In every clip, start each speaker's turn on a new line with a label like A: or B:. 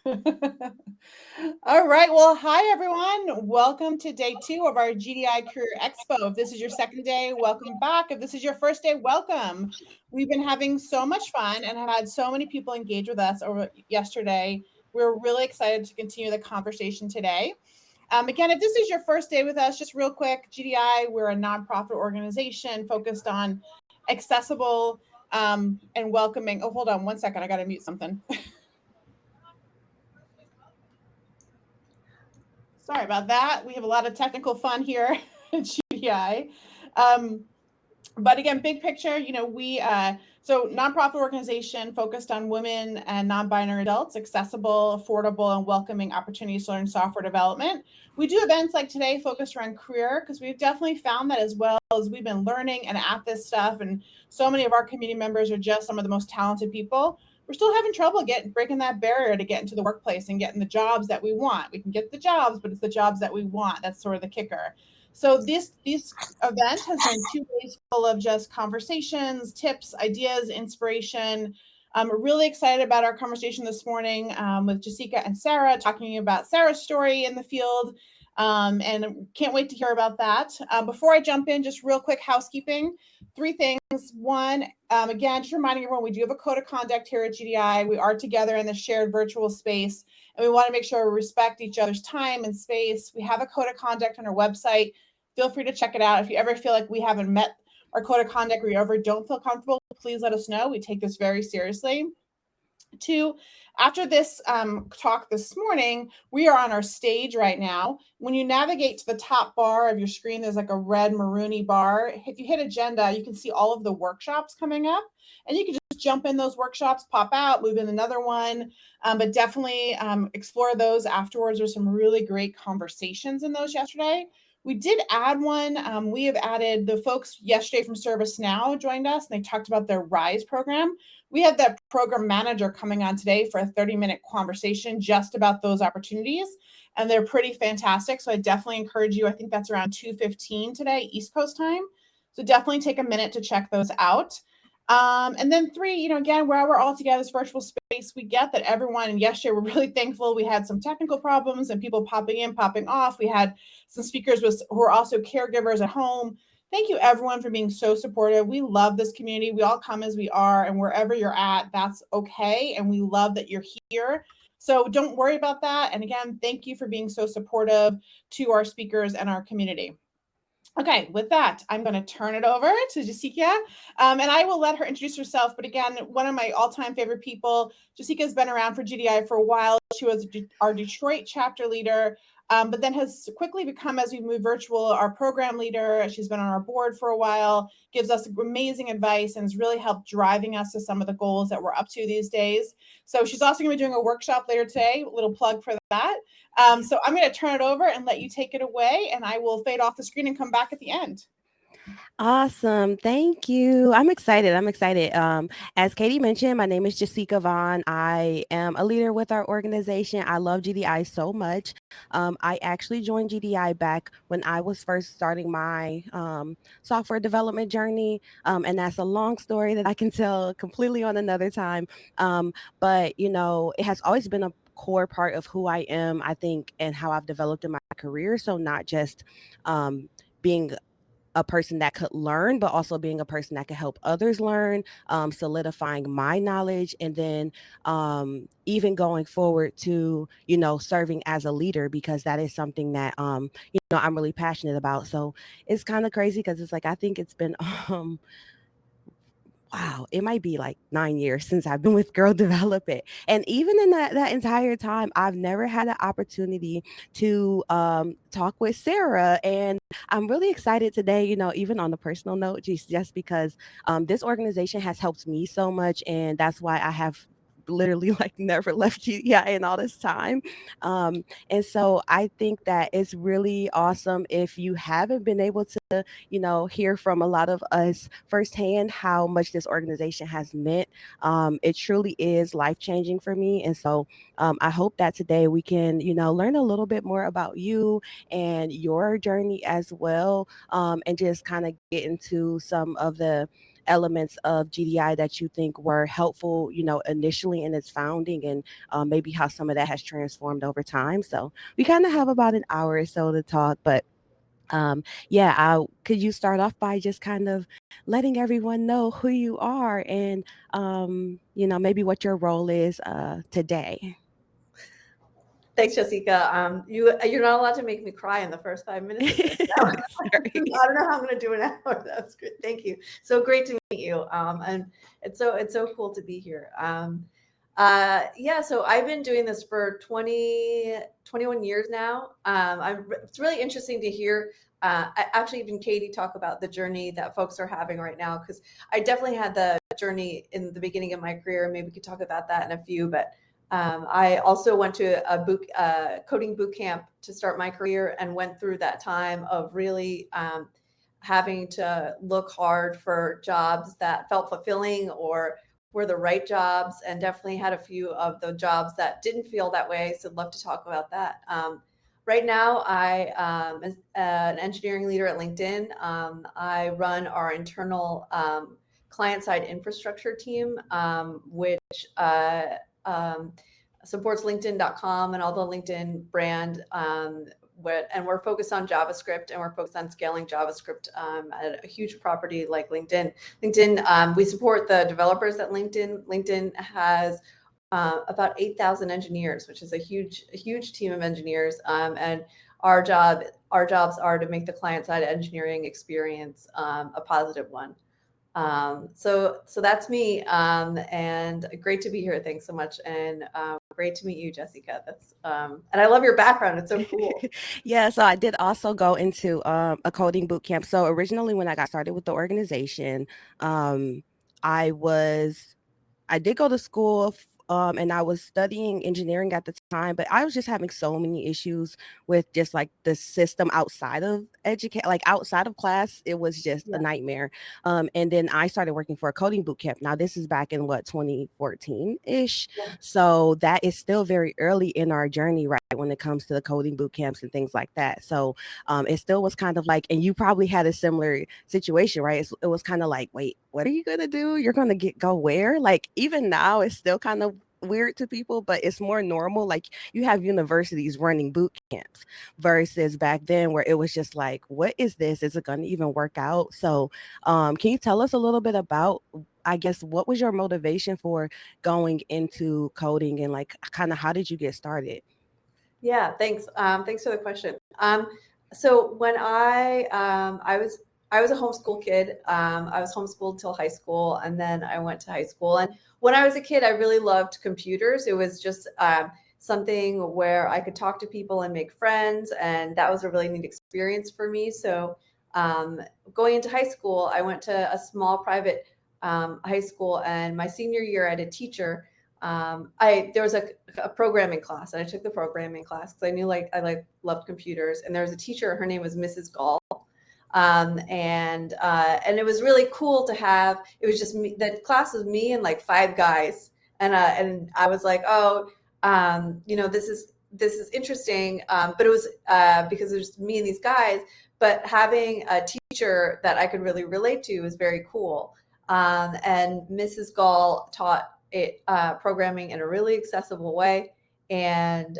A: All right. Well, hi, everyone. Welcome to day 2 of our GDI Career Expo. If this is your second day, welcome back. If this is your first day, welcome. We've been having so much fun and have had so many people engage with us over yesterday. We're really excited to continue the conversation today. Again, if this is your first day with us, just real quick, GDI, we're a nonprofit organization focused on accessible and welcoming. Oh, hold on one second. I got to mute something. Sorry about that. We have a lot of technical fun here at GDI. Um, but again, big picture, so nonprofit organization focused on women and non-binary adults, accessible, affordable, and welcoming opportunities to learn software development. We do events like today focused around career because we've definitely found that as well as we've been learning and at this stuff, and so many of our community members are just some of the most talented people. We're still having trouble breaking that barrier to get into the workplace and getting the jobs that we want. We can get the jobs, but it's the jobs that we want. That's sort of the kicker. So this event has been 2 days full of just conversations, tips, ideas, inspiration. I'm really excited about our conversation this morning with Jessica and Sara, talking about Sara's story in the field. And can't wait to hear about that. Before I jump in, just real quick housekeeping. 3 things. One, again, just reminding everyone, we do have a code of conduct here at GDI. We are together in the shared virtual space, and we want to make sure we respect each other's time and space. We have a code of conduct on our website. Feel free to check it out. If you ever feel like we haven't met our code of conduct or you ever don't feel comfortable, please let us know. We take this very seriously. 2, after this talk this morning, we are on our stage right now. When you navigate to the top bar of your screen, there's like a red maroony bar. If you hit agenda, you can see all of the workshops coming up, and you can just jump in those workshops, pop out, move in another one, but definitely explore those afterwards. There's some really great conversations in those yesterday. We did add one. We have added the folks yesterday from ServiceNow joined us, and they talked about their RISE program. We had that program manager coming on today for a 30-minute conversation just about those opportunities, and they're pretty fantastic. So I definitely encourage you. I think that's around 2:15 today, East Coast time. So definitely take a minute to check those out. And then 3, again, where we're all together, this virtual space, we get that everyone, and yesterday we're really thankful. We had some technical problems and people popping in, popping off. We had some speakers who are also caregivers at home. Thank you, everyone, for being so supportive. We love this community. We all come as we are, and wherever you're at, that's okay. And we love that you're here. So don't worry about that. And again, thank you for being so supportive to our speakers and our community. Okay, with that, I'm going to turn it over to Jessica, and I will let her introduce herself. But again, one of my all-time favorite people. Jessica's been around for GDI for a while. She was our Detroit chapter leader, but then has quickly become, as we move virtual, our program leader. She's been on our board for a while, gives us amazing advice, and has really helped driving us to some of the goals that we're up to these days. So she's also going to be doing a workshop later today. A little plug for that. So I'm going to turn it over and let you take it away, and I will fade off the screen and come back at the end.
B: Awesome. Thank you. I'm excited. I'm excited. As Katie mentioned, my name is Jessica Vaughn. I am a leader with our organization. I love GDI so much. I actually joined GDI back when I was first starting my software development journey. And that's a long story that I can tell completely on another time. But, it has always been a core part of who I am, I think, and how I've developed in my career. So not just being a person that could learn, but also being a person that could help others learn, solidifying my knowledge, and then even going forward to, serving as a leader, because that is something that, I'm really passionate about. So it's kind of crazy because it's like, I think it's been, wow, it might be like 9 years since I've been with Girl Develop It. And even in that entire time, I've never had an opportunity to talk with Sara. And I'm really excited today, even on a personal note, just because this organization has helped me so much. And that's why I have literally like never left GDI in all this time. And so I think that it's really awesome if you haven't been able to, hear from a lot of us firsthand how much this organization has meant. It truly is life changing for me. And so I hope that today we can, learn a little bit more about you and your journey as well, and just kind of get into some of the elements of GDI that you think were helpful, initially in its founding, and maybe how some of that has transformed over time. So we kind of have about an hour or so to talk, but yeah, could you start off by just kind of letting everyone know who you are and, maybe what your role is today?
C: Thanks, Jessica. You're not allowed to make me cry in the first 5 minutes of this.
B: Sorry.
C: I don't know how I'm going to do an hour. That's good. Thank you. So great to meet you. And it's so cool to be here. Yeah, so I've been doing this for 21 years now. It's really interesting to hear actually even Katie talk about the journey that folks are having right now, because I definitely had the journey in the beginning of my career. Maybe we could talk about that in a few, but I also went to a coding boot camp to start my career, and went through that time of really having to look hard for jobs that felt fulfilling or were the right jobs, and definitely had a few of the jobs that didn't feel that way. So I'd love to talk about that. Right now, I am an engineering leader at LinkedIn. I run our internal client-side infrastructure team, which supports LinkedIn.com and all the LinkedIn brand. And we're focused on JavaScript, and we're focused on scaling JavaScript at a huge property like LinkedIn. We support the developers at LinkedIn. LinkedIn has about 8,000 engineers, which is a huge team of engineers. And our jobs are to make the client-side engineering experience a positive one. So that's me, and great to be here. Thanks so much, and great to meet you, Jessica. And I love your background. It's so cool.
B: Yeah, so I did also go into a coding boot camp. So originally, when I got started with the organization, I did go to school, and I was studying engineering at the time, but I was just having so many issues with just like the system outside of outside of class. It was just a nightmare. And then I started working for a coding boot camp. Now this is back in 2014-ish.
C: Yeah.
B: So that is still very early in our journey, right, when it comes to the coding boot camps and things like that. So it still was kind of like, and you probably had a similar situation, right? It was kind of like, wait, what are you going to do? You're going to go where? Like, even now, it's still kind of weird to people, but it's more normal. Like, you have universities running boot camps versus back then where it was just like, what is this? Is it going to even work out? So can you tell us a little bit about, I guess, what was your motivation for going into coding, and like kind of how did you get started?
C: Yeah, thanks. Thanks for the question. So when I was a homeschool kid. I was homeschooled till high school, and then I went to high school. And when I was a kid, I really loved computers. It was just something where I could talk to people and make friends, and that was a really neat experience for me. So going into high school, I went to a small private high school, and my senior year, I had a teacher. There was a programming class, and I took the programming class because I knew I loved computers. And there was a teacher, her name was Mrs. Gall. And it was really cool to have. It was just me. The class was me and like 5 guys, and I was like, this is interesting. But it was because it was me and these guys. But having a teacher that I could really relate to was very cool. And Mrs. Gall taught programming in a really accessible way. And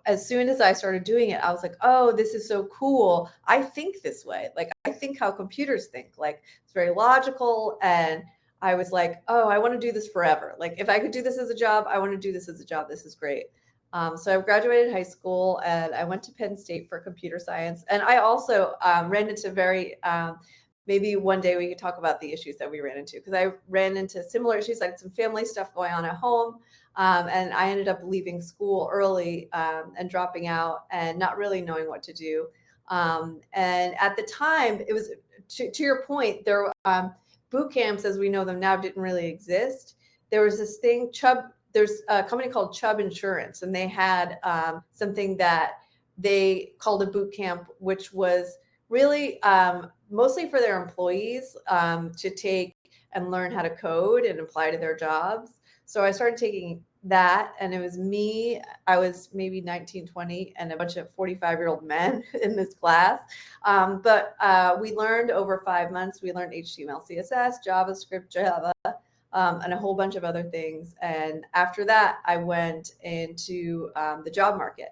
C: as soon as I started doing it, I was like, oh, this is so cool. I think this way. Like, I think how computers think. Like, it's very logical. And I was like, oh, I want to do this forever. Like, if I could do this as a job, I want to do this as a job. This is great. So I graduated high school, and I went to Penn State for computer science. And I also ran into maybe one day we could talk about the issues that we ran into, because I ran into similar issues, like some family stuff going on at home. And I ended up leaving school early and dropping out and not really knowing what to do. And at the time, it was, to your point, there boot camps as we know them now didn't really exist. There was this thing, there's a company called Chubb Insurance, and they had something that they called a boot camp, which was really mostly for their employees to take and learn how to code and apply to their jobs. So I started taking that, and it was me. I was maybe 19, 20, and a bunch of 45-year-old men in this class. But we learned over 5 months, we learned HTML, CSS, JavaScript, Java, and a whole bunch of other things. And after that, I went into the job market.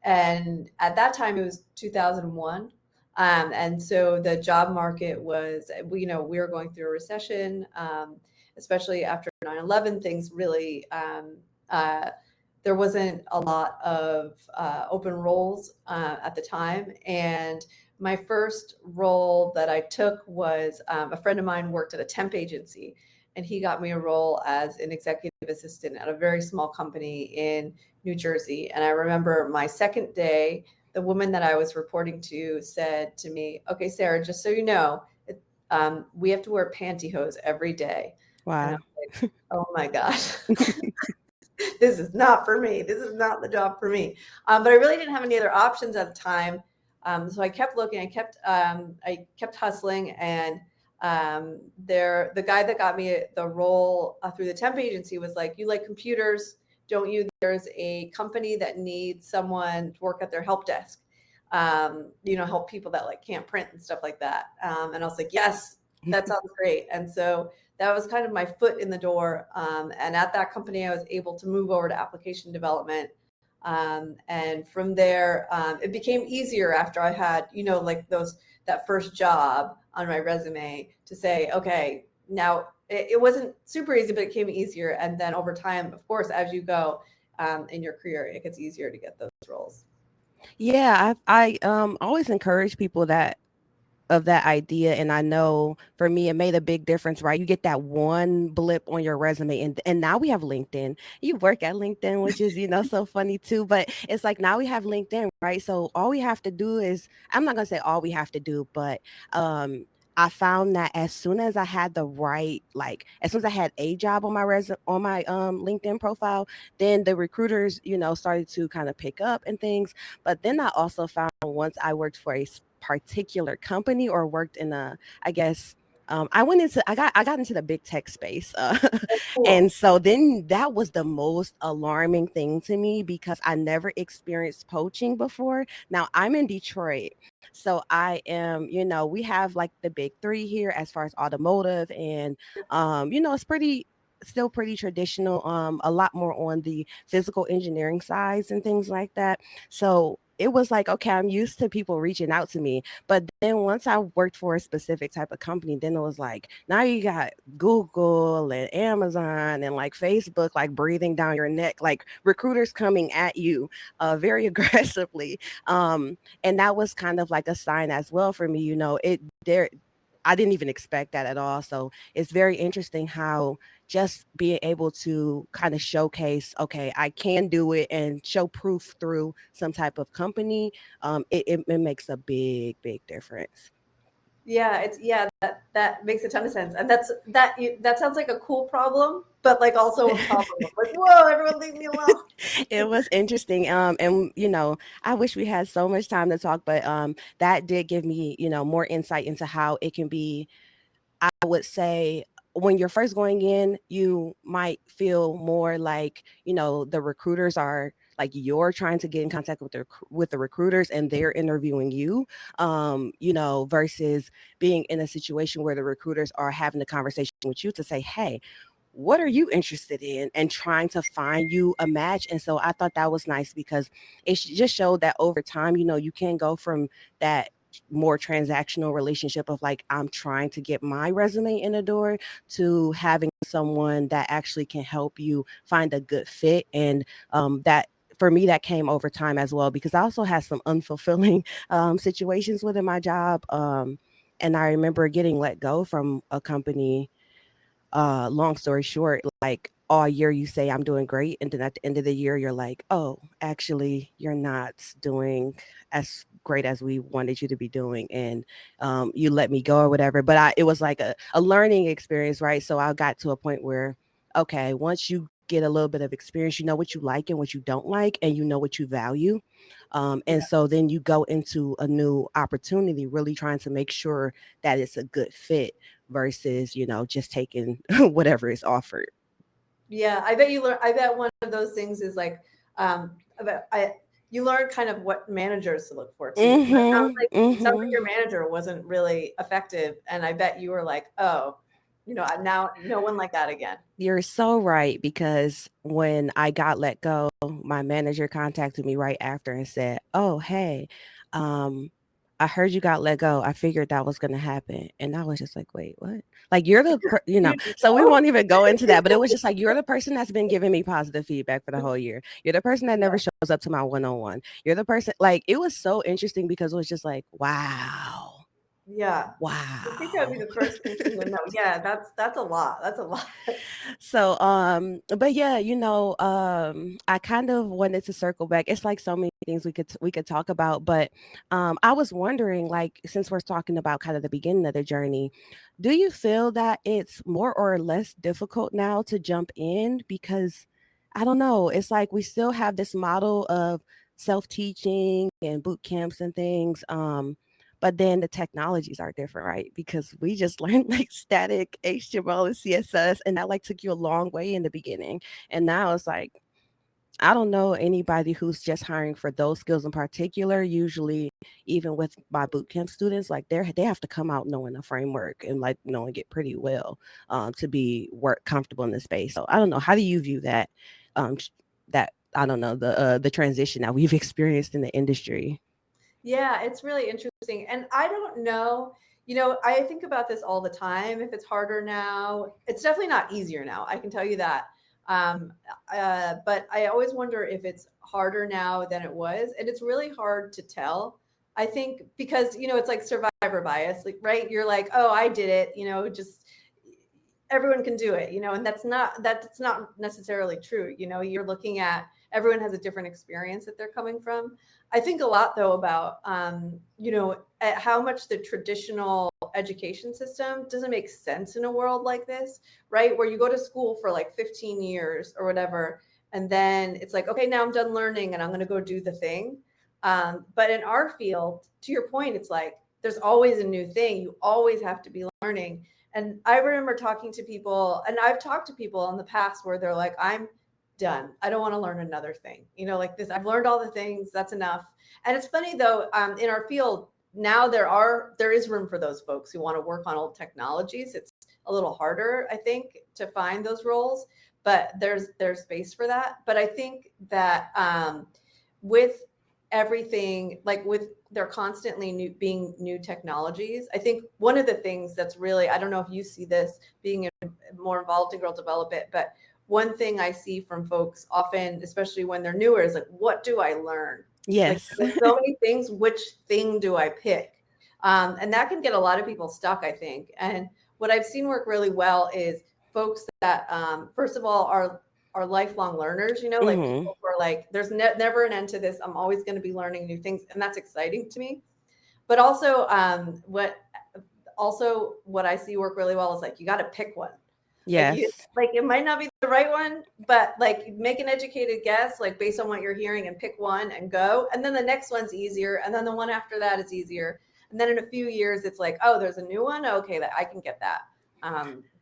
C: And at that time, it was 2001. And so the job market was, we were going through a recession, especially after 9/11. Things really, there wasn't a lot of open roles at the time. And my first role that I took was a friend of mine worked at a temp agency, and he got me a role as an executive assistant at a very small company in New Jersey. And I remember my second day, the woman that I was reporting to said to me, "Okay, Sarah, just so you know, we have to wear pantyhose every day."
B: Wow.
C: And I was like, oh my gosh, this is not for me. This is not the job for me. But I really didn't have any other options at the time. So I kept looking, I kept hustling. And the guy that got me the role through the temp agency was like, "You like computers, don't you? There's a company that needs someone to work at their help desk, help people that like can't print and stuff like that." And I was like, "Yes, that sounds great." And so that was kind of my foot in the door. And at that company, I was able to move over to application development. And from there, it became easier after I had, like that first job on my resume to say, okay, now it wasn't super easy, but it became easier. And then over time, of course, as you go in your career, it gets easier to get those roles.
B: Yeah, I always encourage people of that idea. And I know for me, it made a big difference, right? You get that one blip on your resume, and now we have LinkedIn. You work at LinkedIn, which is, so funny too, but it's like now we have LinkedIn, right? So all we have to do is, I'm not going to say all we have to do, but I found that as soon as I had as soon as I had a job on my LinkedIn profile, then the recruiters, started to kind of pick up and things. But then I also found once I worked for a particular company or worked in I got into the big tech space.
C: Cool.
B: And so then that was the most alarming thing to me because I never experienced poaching before. Now I'm in Detroit. So I am, we have like the big three here as far as automotive and, it's still pretty traditional, a lot more on the physical engineering sides and things like that. So it was like, okay, I'm used to people reaching out to me. But then once I worked for a specific type of company, then it was like, now you got Google and Amazon and like Facebook, like breathing down your neck, like recruiters coming at you very aggressively. And that was kind of like a sign as well for me, I didn't even expect that at all. So it's very interesting how just being able to kind of showcase, okay, I can do it and show proof through some type of company. It makes a big, big difference.
C: Yeah, that makes a ton of sense. And that sounds like a cool problem, but like also a problem. Like, whoa, everyone leave me alone.
B: It was interesting. And I wish we had so much time to talk, but that did give me, more insight into how it can be. I would say when you're first going in, you might feel more like, the recruiters are like you're trying to get in contact with the recruiters and they're interviewing you, versus being in a situation where the recruiters are having a conversation with you to say, hey, what are you interested in, and trying to find you a match. And so I thought that was nice because it just showed that over time, you can go from that more transactional relationship of like, I'm trying to get my resume in the door, to having someone that actually can help you find a good fit. And that for me, that came over time as well, because I also had some unfulfilling situations within my job. And I remember getting let go from a company. Long story short, like all year you say I'm doing great, and then at the end of the year you're like, oh, actually you're not doing as great as we wanted you to be doing, and you let me go or whatever. But it was like a learning experience, right? So I got to a point where, okay, once you get a little bit of experience, you know what you like and what you don't like, and you know what you value. And so then you go into a new opportunity really trying to make sure that it's a good fit versus, just taking whatever is offered.
C: Yeah, I bet you learn. I bet one of those things is like, you learn kind of what managers to look for too. It sounds like your manager wasn't really effective, and I bet you were like, oh, now no one like that again.
B: You're so right, because when I got let go, my manager contacted me right after and said, "Oh, hey, I heard you got let go. I figured that was going to happen." And I was just like, "Wait, what?" Like, you're the, so we won't even go into that, but it was just like, you're the person that's been giving me positive feedback for the whole year. You're the person that never shows up to my one-on-one. You're the person, like, it was so interesting because it was just like, wow.
C: Yeah.
B: Wow.
C: I think I'd be the first person to know. Yeah, that's a lot. That's a lot.
B: So, but yeah, I kind of wanted to circle back. It's like so many things we could talk about, but I was wondering, like, since we're talking about kind of the beginning of the journey, do you feel that it's more or less difficult now to jump in? Because I don't know, it's like we still have this model of self-teaching and boot camps and things. But then the technologies are different, right? Because we just learned like static HTML and CSS, and that like took you a long way in the beginning. And now it's like, I don't know anybody who's just hiring for those skills in particular. Usually, even with my bootcamp students, like they have to come out knowing the framework and like knowing it pretty well to be work comfortable in the space. So I don't know. How do you view that? That I don't know, the transition that we've experienced in the industry.
C: Yeah, it's really interesting. And I don't know, I think about this all the time. If it's harder now, it's definitely not easier now. I can tell you that. But I always wonder if it's harder now than it was. And it's really hard to tell. I think because, it's like survivor bias, like, right? You're like, oh, I did it, just everyone can do it, and that's not necessarily true. You're looking at everyone has a different experience that they're coming from. I think a lot though about at how much the traditional education system doesn't make sense in a world like this, right? Where you go to school for like 15 years or whatever, and then it's like, okay, now I'm done learning and I'm going to go do the thing. But in our field, to your point, it's like there's always a new thing. You always have to be learning. And I remember talking to people, and I've talked to people in the past where they're like, I'm done. I don't want to learn another thing. Like this, I've learned all the things, that's enough. And it's funny though, in our field now there is room for those folks who want to work on old technologies. It's a little harder, I think, to find those roles, but there's space for that. But I think that with everything, like with they're constantly being new technologies. I think one of the things that's really, I don't know if you see this being more involved in Girl Develop It, but one thing I see from folks often, especially when they're newer, is like, what do I learn?
B: Yes.
C: Like, there's so many things, which thing do I pick? And that can get a lot of people stuck, I think. And what I've seen work really well is folks that, first of all, are lifelong learners, like people who are like, there's never an end to this. I'm always going to be learning new things. And that's exciting to me. But also what I see work really well is like, you got to pick one.
B: Yes.
C: Like it might not be the right one, but like make an educated guess, like based on what you're hearing, and pick one and go. And then the next one's easier. And then the one after that is easier. And then in a few years, it's like, oh, there's a new one. Okay, that I can get that.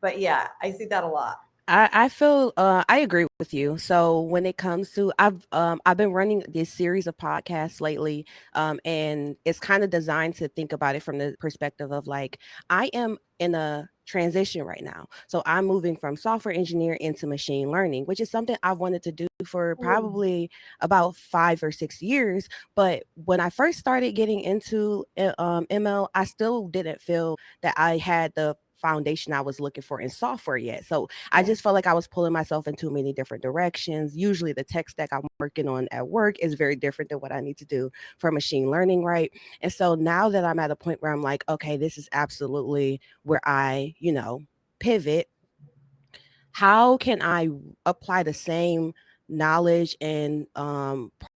C: But yeah, I see that a lot.
B: I feel I agree with you. So when it comes to I've been running this series of podcasts lately, and it's kind of designed to think about it from the perspective of like, I am in a transition right now. So I'm moving from software engineer into machine learning, which is something I've wanted to do for probably about 5 or 6 years. But when I first started getting into ML, I still didn't feel that I had the foundation I was looking for in software yet. So I just felt like I was pulling myself in too many different directions. Usually the tech stack I'm working on at work is very different than what I need to do for machine learning, right? And so now that I'm at a point where I'm like, okay, this is absolutely where I, pivot. How can I apply the same knowledge and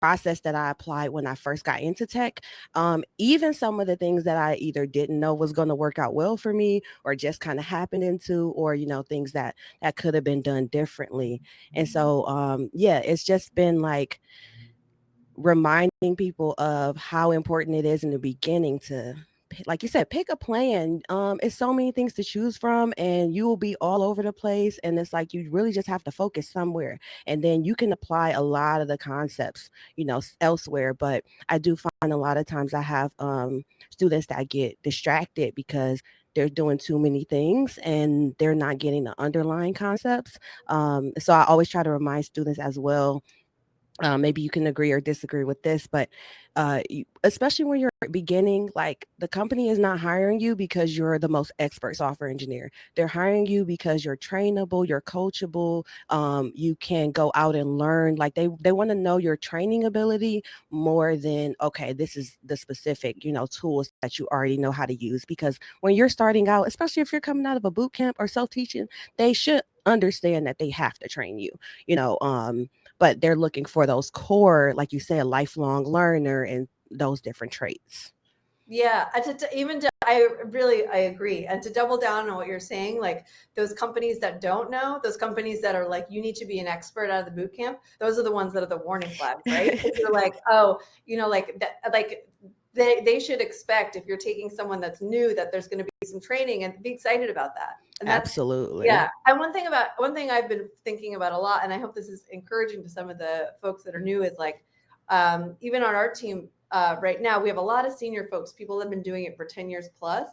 B: process that I applied when I first got into tech? Even some of the things that I either didn't know was going to work out well for me, or just kind of happened into, or things that could have been done differently. And so it's just been like reminding people of how important it is in the beginning to like you said, pick a plan. It's so many things to choose from, and you will be all over the place. And it's like you really just have to focus somewhere, and then you can apply a lot of the concepts, elsewhere. But I do find a lot of times I have students that get distracted because they're doing too many things and they're not getting the underlying concepts. So I always try to remind students as well. Maybe you can agree or disagree with this, but especially when you're beginning, like the company is not hiring you because you're the most expert software engineer. They're hiring you because you're trainable, you're coachable, you can go out and learn. Like they want to know your training ability more than, okay, this is the specific, tools that you already know how to use. Because when you're starting out, especially if you're coming out of a boot camp or self-teaching, they should understand that they have to train you, you know. But they're looking for those core, like you say, a lifelong learner and those different traits.
C: Yeah, I agree. And to double down on what you're saying, like those companies that don't know, those companies that are like, you need to be an expert out of the boot camp, those are the ones that are the warning flags, right? Because you're like, oh, like that, like they should expect, if you're taking someone that's new, that there's going to be some training, and be excited about that. And that's,
B: Absolutely.
C: yeah. And one thing I've been thinking about a lot, and I hope this is encouraging to some of the folks that are new, is like, even on our team right now, we have a lot of senior folks, people that have been doing it for 10 years plus.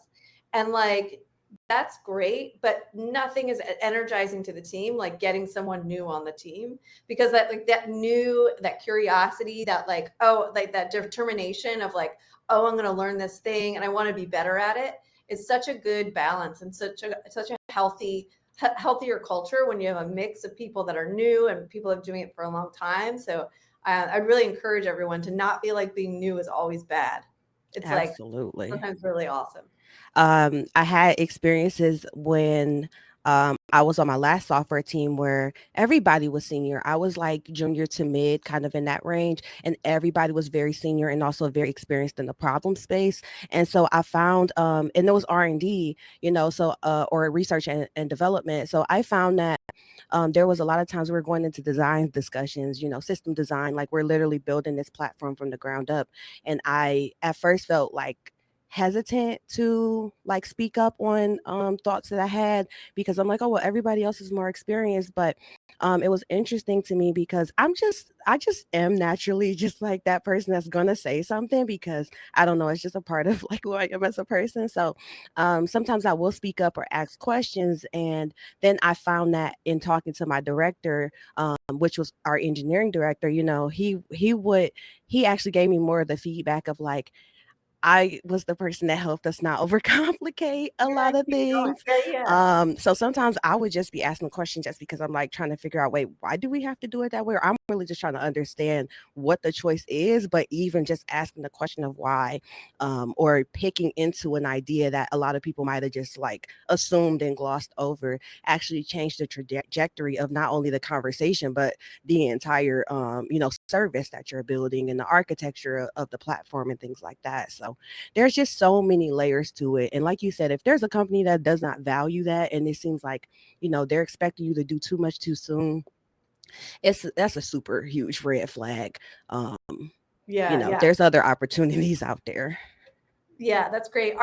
C: And like, that's great, but nothing is energizing to the team like getting someone new on the team, because that curiosity, that like, oh, like that determination of like, oh, I'm going to learn this thing and I want to be better at it, is such a good balance and such a healthier culture when you have a mix of people that are new and people that are doing it for a long time. So I'd really encourage everyone to not feel like being new is always bad. It's
B: Absolutely.
C: like sometimes really awesome.
B: I had experiences when I was on my last software team where everybody was senior. I was like junior to mid, kind of in that range, and everybody was very senior and also very experienced in the problem space. And so I found, and it was R&D, or research and development. So I found that there was a lot of times we were going into design discussions, system design, like we're literally building this platform from the ground up. And I at first felt like hesitant to like speak up on thoughts that I had, because I'm like, oh well, everybody else is more experienced. But it was interesting to me because I just am naturally just like that person that's gonna say something, because I don't know, it's just a part of like who I am as a person. So sometimes I will speak up or ask questions, and then I found that in talking to my director, which was our engineering director, he actually gave me more of the feedback of like, I was the person that helped us not overcomplicate a lot of things. So sometimes I would just be asking a question just because I'm like trying to figure out, wait, why do we have to do it that way? Or I'm really just trying to understand what the choice is. But even just asking the question of why, or picking into an idea that a lot of people might have just like assumed and glossed over, actually changed the trajectory of not only the conversation, but the entire, service that you're building and the architecture of the platform and things like that. So there's just so many layers to it. And like you said, if there's a company that does not value that, and it seems like, they're expecting you to do too much too soon, that's a super huge red flag. There's other opportunities out there.
C: Yeah, that's great. Your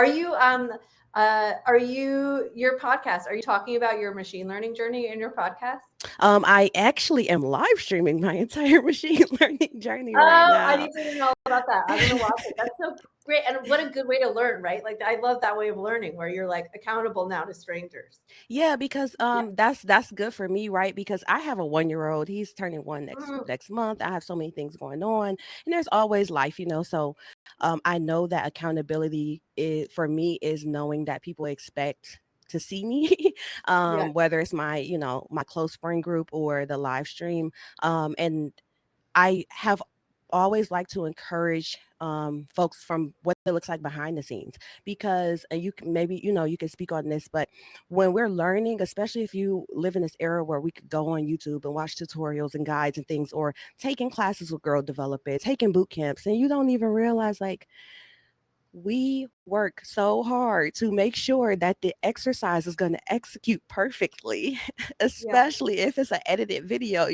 C: podcast, are you talking about your machine learning journey in your podcast?
B: I actually am live streaming my entire machine learning journey right now.
C: I need to know all about that. I'm going to watch it. That's so great. And what a good way to learn, right? Like, I love that way of learning where you're like accountable now to strangers.
B: Yeah, because that's good for me, right? Because I have a 1-year-old. He's turning one next month. I have so many things going on, and there's always life, So I know that accountability for me is knowing that people expect to see me, whether it's my, my close friend group or the live stream. And I have always liked to encourage folks from what it looks like behind the scenes, because you can maybe, you can speak on this, but when we're learning, especially if you live in this era where we could go on YouTube and watch tutorials and guides and things, or taking classes with Girl Develop It, taking boot camps, and you don't even realize like, we work so hard to make sure that the exercise is going to execute perfectly, especially if it's an edited video.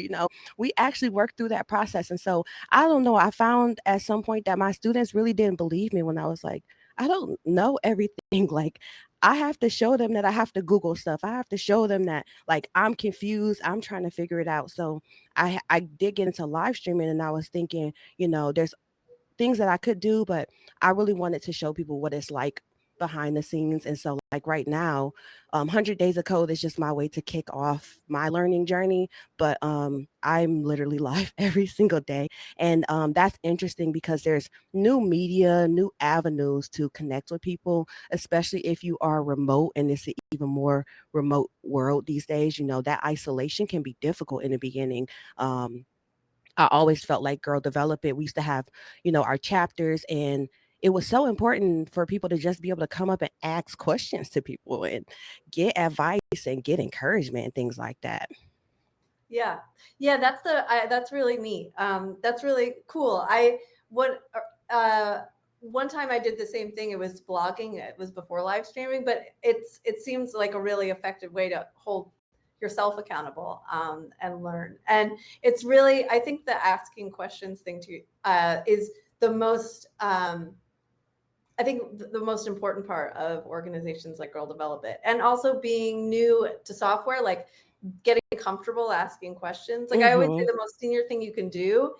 B: We actually work through that process. And so I don't know, I found at some point that my students really didn't believe me when I was like, I don't know everything. Like, I have to show them that I have to Google stuff. I have to show them that, like, I'm confused. I'm trying to figure it out. So I did get into live streaming, and I was thinking, there's things that I could do, but I really wanted to show people what it's like behind the scenes. And so, like right now, 100 Days of Code is just my way to kick off my learning journey. But I'm literally live every single day. And that's interesting because there's new media, new avenues to connect with people, especially if you are remote, and it's an even more remote world these days. That isolation can be difficult in the beginning. I always felt like Girl Develop It. We used to have, our chapters, and it was so important for people to just be able to come up and ask questions to people and get advice and get encouragement and things like that.
C: Yeah. Yeah. That's really neat. That's really cool. One time I did the same thing. It was blogging. It was before live streaming, but it seems like a really effective way to hold yourself accountable, and learn. And it's really, I think the asking questions thing too, is the most, I think the most important part of organizations like Girl Develop It, and also being new to software, like getting comfortable asking questions. Like I always say, the most senior thing you can do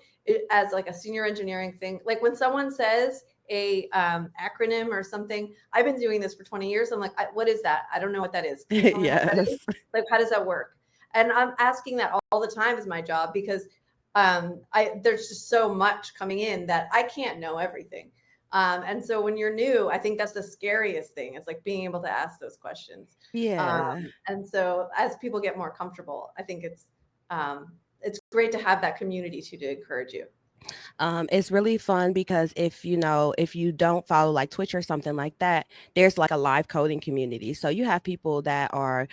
C: as like a senior engineering thing, like when someone says a acronym or something, I've been doing this for 20 years. I'm like, what is that? I don't know what that is.
B: Yes.
C: Like, how does that work? And I'm asking that all the time is my job, because there's just so much coming in that I can't know everything. And so when you're new, I think that's the scariest thing. It's like being able to ask those questions.
B: Yeah.
C: And so as people get more comfortable, I think it's great to have that community to encourage you.
B: It's really fun because if you don't follow like Twitch or something like that, there's like a live coding community. So you have people that are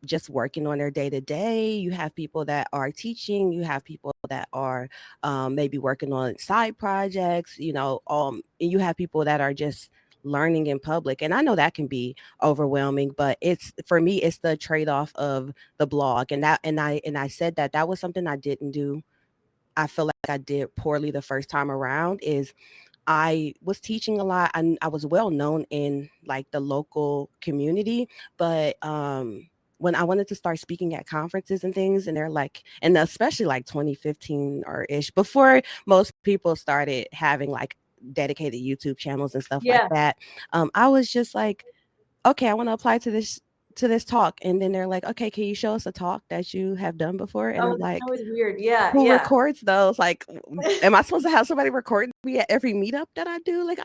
B: just working on their day to day. You have people that are teaching. You have people that are maybe working on side projects. And you have people that are just learning in public. And I know that can be overwhelming, but for me, it's the trade-off of the blog. And I said that was something I didn't do. I feel like I did poorly the first time around. Is I was teaching a lot, and I was well known in like the local community, but when I wanted to start speaking at conferences and things, and they're like, and especially like 2015 or ish, before most people started having like dedicated YouTube channels and stuff like that, I was just like, okay, I want to apply to this talk. And then they're like, okay, can you show us a talk that you have done before? And
C: Oh,
B: I'm
C: that's
B: like,
C: always weird. Yeah.
B: who
C: Yeah.
B: records those? Like, am I supposed to have somebody record me at every meetup that I do? Like,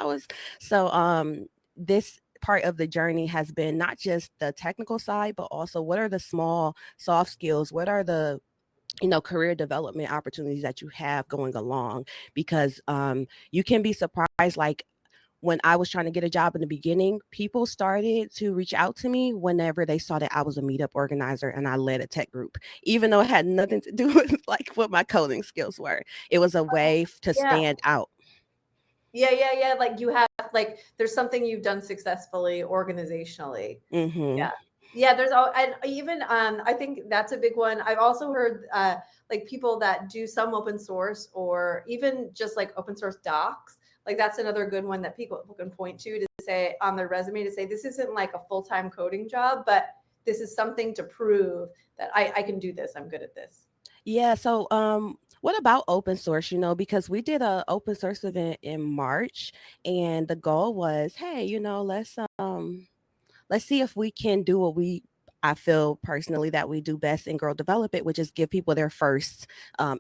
B: this part of the journey has been not just the technical side, but also what are the small soft skills? What are the career development opportunities that you have going along? Because you can be surprised, like, when I was trying to get a job in the beginning, people started to reach out to me whenever they saw that I was a meetup organizer and I led a tech group, even though it had nothing to do with like what my coding skills were. It was a way to stand out.
C: Yeah. Like you have, like, there's something you've done successfully organizationally.
B: Mm-hmm.
C: Yeah. There's all, and even, I think that's a big one. I've also heard, like people that do some open source, or even just like open source docs. Like that's another good one that people can point to say on their resume, to say, this isn't like a full-time coding job, but this is something to prove that I can do this. I'm good at this.
B: Yeah. So, what about open source? Because we did a open source event in March, and the goal was, hey, let's see if we can do what I feel personally that we do best in Girl Develop It, which is give people their first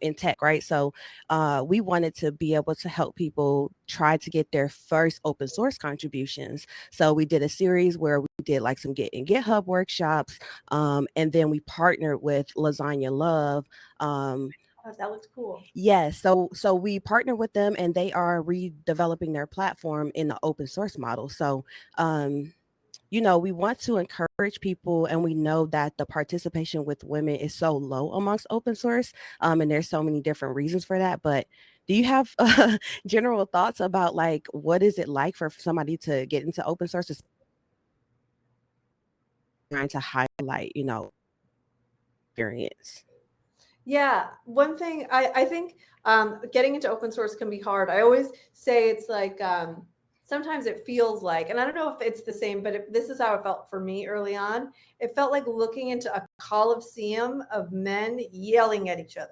B: in tech, right? So we wanted to be able to help people try to get their first open source contributions. So we did a series where we did like some GitHub workshops, and then we partnered with Lasagna Love.
C: That looks cool.
B: Yes. So we partner with them, and they are redeveloping their platform in the open source model. So we want to encourage people, and we know that the participation with women is so low amongst open source, and there's so many different reasons for that. But do you have general thoughts about like what is it like for somebody to get into open source, trying to highlight, experience?
C: Yeah, one thing I think getting into open source can be hard. I always say it's like sometimes it feels like, and I don't know if it's the same, but this is how it felt for me early on. It felt like looking into a coliseum of men yelling at each other.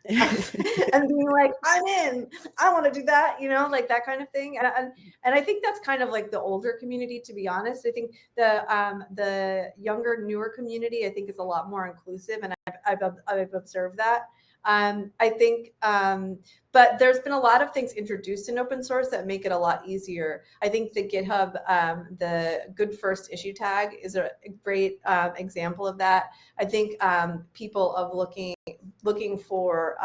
C: And being like, I'm in, I want to do that, like that kind of thing. And I think that's kind of like the older community, to be honest. I think the younger, newer community, I think, is a lot more inclusive, and I've observed that. I think, but there's been a lot of things introduced in open source that make it a lot easier. I think the GitHub, the good first issue tag is a great example of that. I think people of looking for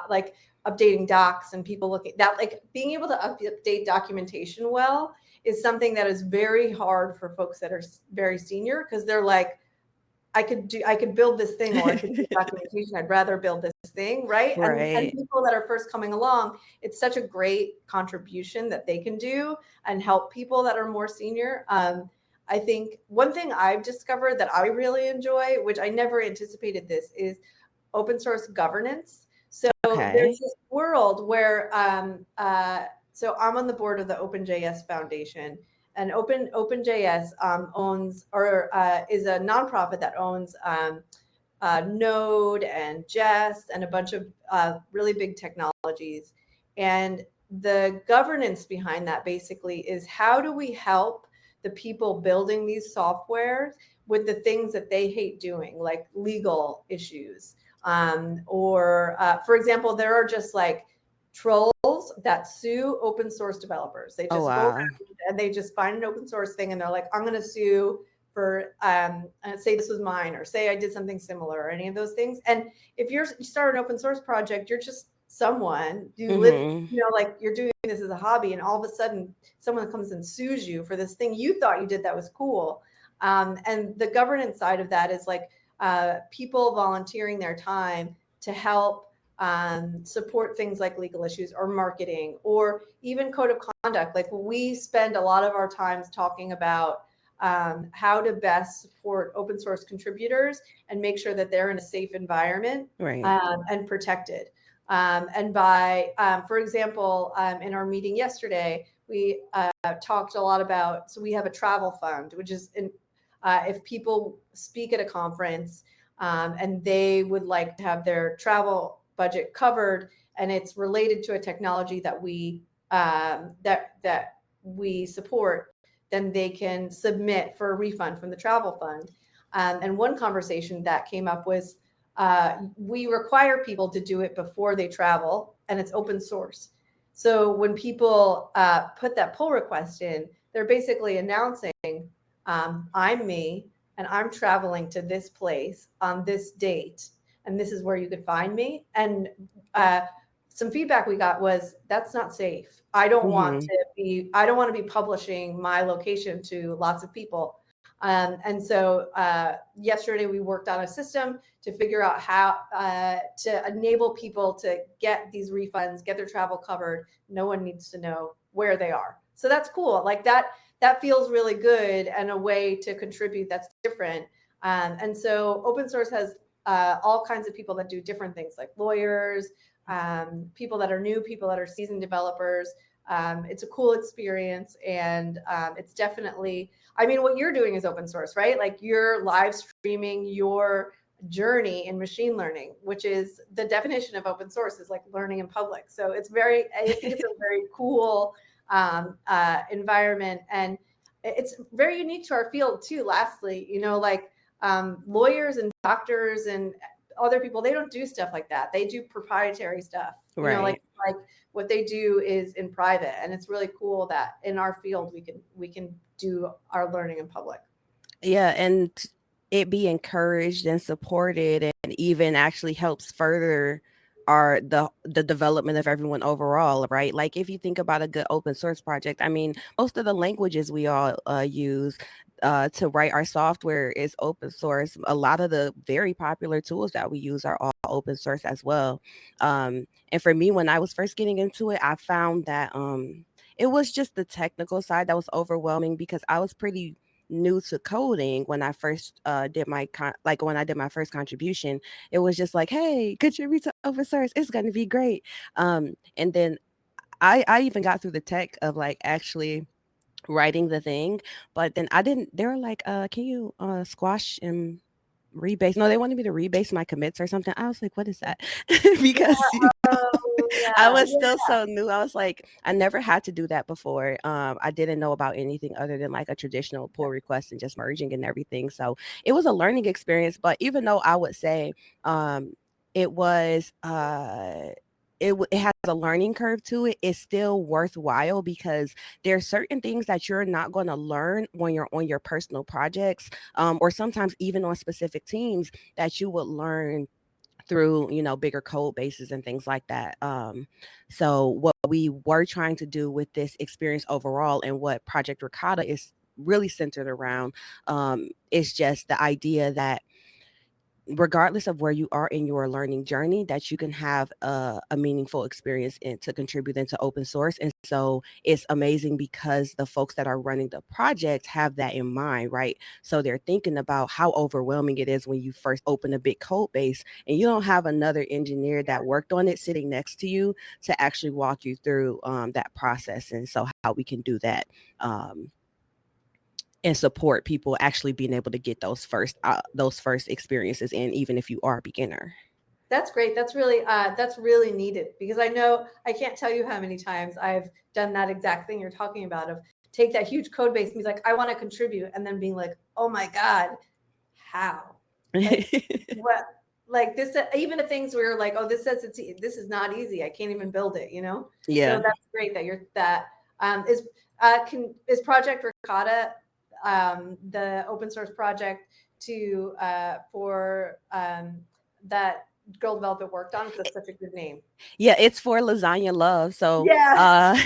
C: like updating docs, and people looking that, like, being able to update documentation well is something that is very hard for folks that are very senior, because they're like, I could build this thing, or I could do documentation. I'd rather build this thing, right? And people that are first coming along, it's such a great contribution that they can do and help people that are more senior. I think one thing I've discovered that I really enjoy, which I never anticipated this, is open source governance. So there's this world where, so I'm on the board of the OpenJS Foundation. And OpenJS owns, or is a nonprofit that owns Node and Jest and a bunch of really big technologies. And the governance behind that basically is, how do we help the people building these software with the things that they hate doing, like legal issues, or for example, there are just like trolls that sue open source developers. They just go around and they just find an open source thing and they're like, I'm going to sue for say this was mine, or say I did something similar, or any of those things. And if you start an open source project, you're just someone who lives, like, you're doing this as a hobby, and all of a sudden someone comes and sues you for this thing you thought you did that was cool. And the governance side of that is like people volunteering their time to help support things like legal issues or marketing, or even code of conduct. Like, we spend a lot of our times talking about how to best support open source contributors and make sure that they're in a safe environment, and protected. And by, for example, in our meeting yesterday, we talked a lot about, so we have a travel fund, which is if people speak at a conference and they would like to have their travel budget covered, and it's related to a technology that we that we support, then they can submit for a refund from the travel fund. And one conversation that came up was, we require people to do it before they travel, and it's open source. So when people put that pull request in, they're basically announcing, I'm me, and I'm traveling to this place on this date, and this is where you could find me. And some feedback we got was, that's not safe. I don't want to be publishing my location to lots of people. And so yesterday we worked on a system to figure out how to enable people to get these refunds, get their travel covered. No one needs to know where they are. So that's cool. Like that feels really good, and a way to contribute that's different. And so open source has all kinds of people that do different things, like lawyers, people that are new, people that are seasoned developers. It's a cool experience, and it's definitely, I mean, what you're doing is open source, right? Like, you're live streaming your journey in machine learning, which is the definition of open source, is like learning in public. So I think it's a very cool environment, and it's very unique to our field too. Lastly, like lawyers and doctors and other people, they don't do stuff like that. They do proprietary stuff, like what they do is in private. And it's really cool that in our field we can do our learning in public.
B: Yeah, and it be encouraged and supported, and even actually helps further the development of everyone overall, right? Like, if you think about a good open source project, I mean, most of the languages we all use to write our software is open source. A lot of the very popular tools that we use are all open source as well. And for me, when I was first getting into it, I found that it was just the technical side that was overwhelming, because I was pretty new to coding when I first did my when I did my first contribution. It was just like, hey, contribute to open source, it's going to be great. And then I even got through the tech of like actually writing the thing, but then I didn't. They were like, can you squash and rebase? No, they wanted me to rebase my commits or something. I was like, what is that?
C: Yeah.
B: Because
C: Oh,
B: I
C: yeah.
B: was still so new. I was like, I never had to do that before. I didn't know about anything other than like a traditional pull request and just merging and everything. So it was a learning experience. But even though I would say it was it has a learning curve to it, it's still worthwhile because there are certain things that you're not going to learn when you're on your personal projects, or sometimes even on specific teams that you would learn through, you know, bigger code bases and things like that. So what we were trying to do with this experience overall, and what Project Ricotta is really centered around, is just the idea that regardless of where you are in your learning journey, that you can have a meaningful experience and to contribute into open source. And so it's amazing because the folks that are running the project have that in mind, right? So they're thinking about how overwhelming it is when you first open a big code base and you don't have another engineer that worked on it sitting next to you to actually walk you through that process. And so how we can do that, and support people actually being able to get those first experiences in, even if you are a beginner.
C: That's great. That's really needed, because I know, I can't tell you how many times I've done that exact thing you're talking about, of take that huge code base and be like, I want to contribute, and then being like, oh my God, how? Like, what? Like this, even the things where you're like, oh, this says this is not easy. I can't even build it, you know?
B: Yeah.
C: So that's great that is Project Ricotta, the open source project for that girl developer worked on, because it's such a good name.
B: Yeah, it's for Lasagna Love. So
C: Yeah.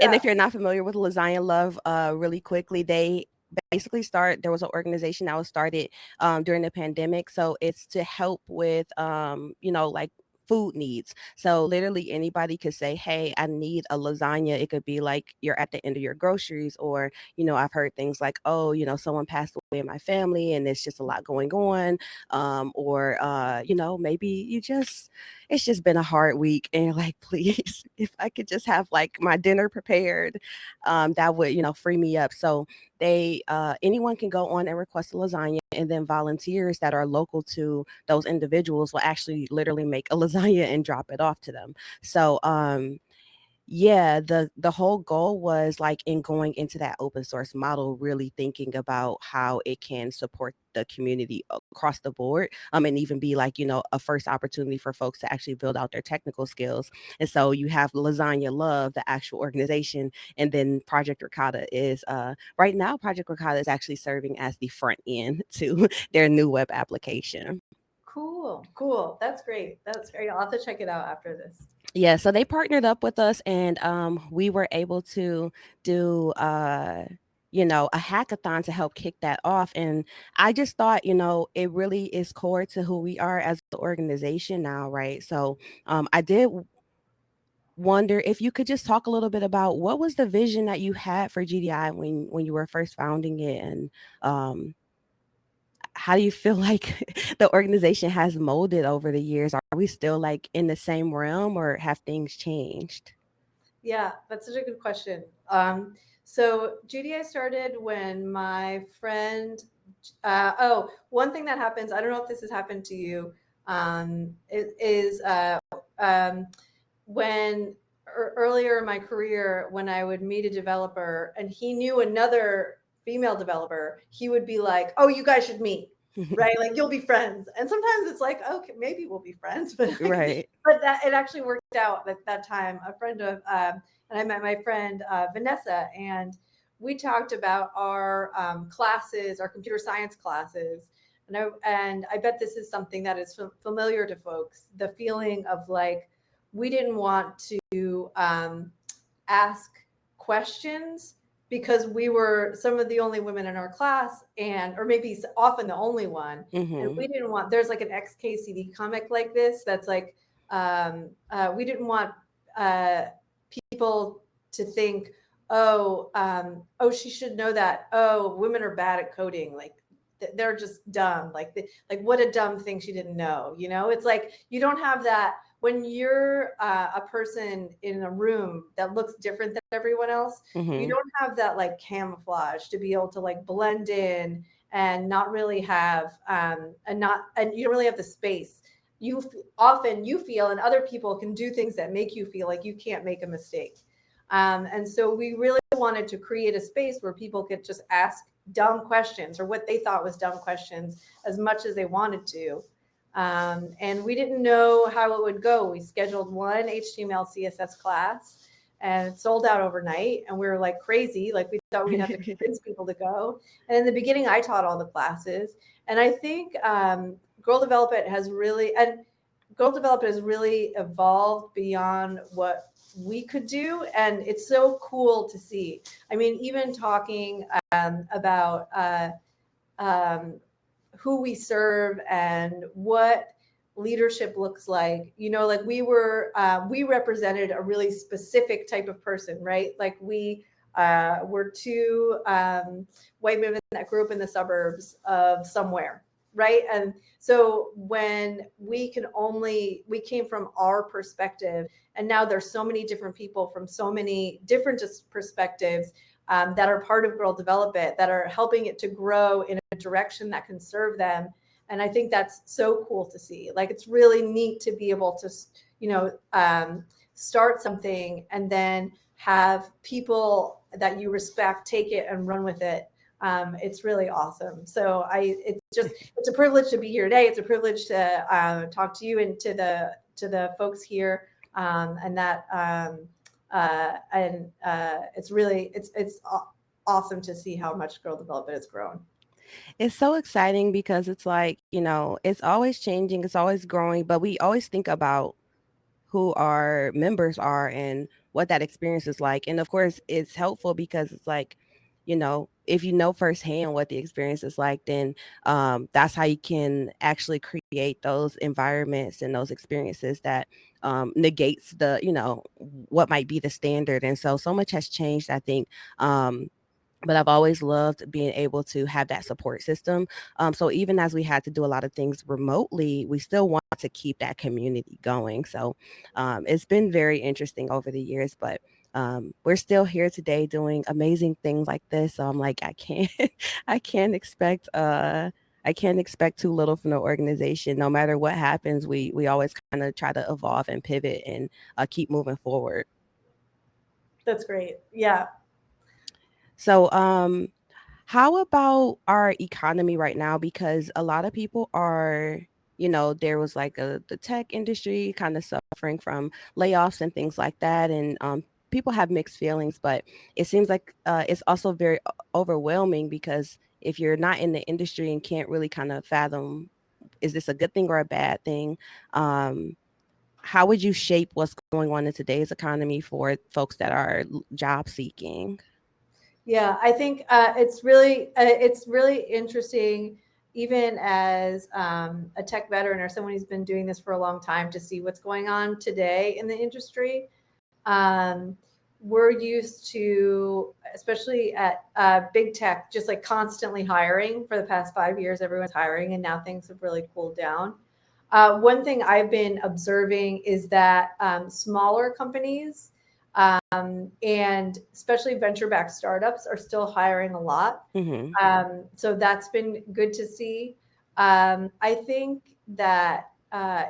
B: and if you're not familiar with Lasagna Love, really quickly, they basically there was an organization that was started during the pandemic. So it's to help with you know, like food needs. So literally anybody could say, hey, I need a lasagna. It could be like you're at the end of your groceries, or, you know, I've heard things like, oh, you know, someone passed away in my family and it's just a lot going on. Or you know, maybe it's just been a hard week and you're like, please, if I could just have like my dinner prepared, that would, you know, free me up. So they anyone can go on and request a lasagna, and then volunteers that are local to those individuals will actually literally make a lasagna and drop it off to them. So yeah, the whole goal was like in going into that open source model, really thinking about how it can support the community across the board, and even be like, you know, a first opportunity for folks to actually build out their technical skills. And so you have Lasagna Love, the actual organization, and then Project Ricotta is right now Project Ricotta is actually serving as the front end to their new web application.
C: Cool. That's great. I'll have to check it out after this.
B: Yeah, so they partnered up with us, and we were able to do you know, a hackathon to help kick that off. And I just thought, you know, it really is core to who we are as an organization now, right? So I did wonder if you could just talk a little bit about what was the vision that you had for GDI when you were first founding it, and um how do you feel like the organization has molded over the years? Are we still like in the same realm, or have things changed?
C: Yeah, that's such a good question. So GDI started when my friend, one thing that happens, I don't know if this has happened to you, is when earlier in my career, when I would meet a developer and he knew another female developer, he would be like, oh, you guys should meet. Right, like you'll be friends. And sometimes it's like, okay, maybe we'll be friends, but
B: Right.
C: but that it actually worked out at that time. A friend of and I met my friend Vanessa, and we talked about our classes, our computer science classes. And I bet this is something that is familiar to folks, the feeling of like, we didn't want to ask questions because we were some of the only women in our class, or maybe often the only one. And we didn't want, there's like an XKCD comic like this that's like, we didn't want people to think, oh, she should know that. Oh, women are bad at coding. Like they're just dumb. Like what a dumb thing she didn't know. You know, it's like you don't have that when you're a person in a room that looks different than everyone else, you don't have that like camouflage to be able to like blend in and not really have and you don't really have the space. Often you feel, and other people can do things that make you feel like you can't make a mistake. And so we really wanted to create a space where people could just ask dumb questions or what they thought was dumb questions as much as they wanted to. And we didn't know how it would go. We scheduled one HTML CSS class and it sold out overnight. And we were like crazy. Like we thought we'd have to convince people to go. And in the beginning, I taught all the classes. And I think Girl Development has really evolved beyond what we could do. And it's so cool to see. I mean, even talking about who we serve and what leadership looks like, like we represented a really specific type of person, right? Like we were two white women that grew up in the suburbs of somewhere, right? And so when we came from our perspective, and now there's so many different people from so many different perspectives that are part of Girl Development, that are helping it to grow in a direction that can serve them. And I think that's so cool to see. Like, it's really neat to be able to, start something and then have people that you respect take it and run with it. It's really awesome. So it's a privilege to be here today. It's a privilege to talk to you and to the folks here. It's awesome to see how much Girl Development has grown.
B: It's so exciting because it's like, it's always changing, it's always growing, but we always think about who our members are and what that experience is like. And of course, it's helpful because it's like, if you know firsthand what the experience is like, then that's how you can actually create those environments and those experiences that negates the, what might be the standard. And so much has changed, I think. But I've always loved being able to have that support system. So even as we had to do a lot of things remotely, we still want to keep that community going. So it's been very interesting over the years, but we're still here today doing amazing things like this. So I'm like, I can't expect too little from the organization. No matter what happens, we always kind of try to evolve and pivot and keep moving forward.
C: That's great. Yeah.
B: So, how about our economy right now? Because a lot of people are, there was like the tech industry kind of suffering from layoffs and things like that. And people have mixed feelings, but it seems like it's also very overwhelming because if you're not in the industry and can't really kind of fathom, is this a good thing or a bad thing? How would you shape what's going on in today's economy for folks that are job seeking?
C: Yeah, I think it's really interesting, even as a tech veteran or someone who's been doing this for a long time, to see what's going on today in the industry. We're used to, especially at big tech, just like constantly hiring. For the past 5 years, everyone's hiring, and now things have really cooled down. One thing I've been observing is that smaller companies and especially venture-backed startups are still hiring a lot. So that's been good to see. I think that